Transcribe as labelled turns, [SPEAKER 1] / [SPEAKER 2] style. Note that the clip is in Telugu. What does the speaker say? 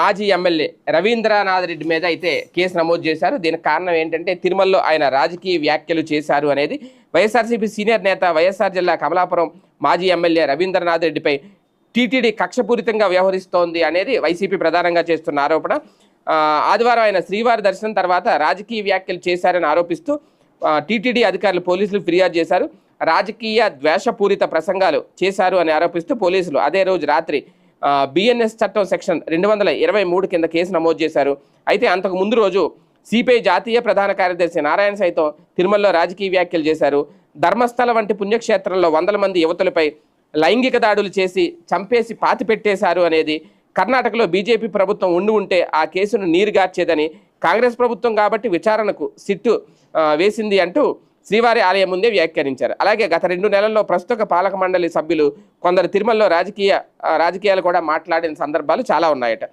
[SPEAKER 1] మాజీ ఎమ్మెల్యే రవీంద్రనాథ్ రెడ్డి మీద అయితే కేసు నమోదు చేశారు. దీనికి కారణం ఏంటంటే తిరుమలలో ఆయన రాజకీయ వ్యాఖ్యలు చేశారు అనేది. వైఎస్ఆర్సీపీ సీనియర్ నేత వైఎస్ఆర్ జిల్లా కమలాపురం మాజీ ఎమ్మెల్యే రవీంద్రనాథ్ రెడ్డిపై టీటీడీ కక్షపూరితంగా వ్యవహరిస్తోంది అనేది వైసీపీ ప్రధానంగా చేస్తున్న ఆరోపణ. ఆదివారం ఆయన శ్రీవారి దర్శనం తర్వాత రాజకీయ వ్యాఖ్యలు చేశారని ఆరోపిస్తూ టీటీడీ అధికారులు పోలీసులు ఫిర్యాదు చేశారు. రాజకీయ ద్వేషపూరిత ప్రసంగాలు చేశారు అని ఆరోపిస్తూ పోలీసులు అదే రోజు రాత్రి బిఎన్ఎస్ చట్టం సెక్షన్ 223 కింద కేసు నమోదు చేశారు. అయితే అంతకు ముందు రోజు సిపిఐ జాతీయ ప్రధాన కార్యదర్శి నారాయణ సైతం తిరుమలలో రాజకీయ వ్యాఖ్యలు చేశారు. ధర్మస్థల వంటి పుణ్యక్షేత్రంలో 100 మంది యువతులపై లైంగిక దాడులు చేసి చంపేసి పాతిపెట్టేశారు అనేది. కర్ణాటకలో బీజేపీ ప్రభుత్వం ఉంటే ఆ కేసును నీరుగార్చేదని, కాంగ్రెస్ ప్రభుత్వం కాబట్టి విచారణకు సిట్టు వేసింది అంటూ శ్రీవారి ఆలయం ముందే వ్యాఖ్యానించారు. అలాగే గత 2 నెలల్లో ప్రస్తుత పాలక మండలి సభ్యులు కొందరు తిరుమలలో రాజకీయాలు కూడా మాట్లాడిన సందర్భాలు చాలా ఉన్నాయట.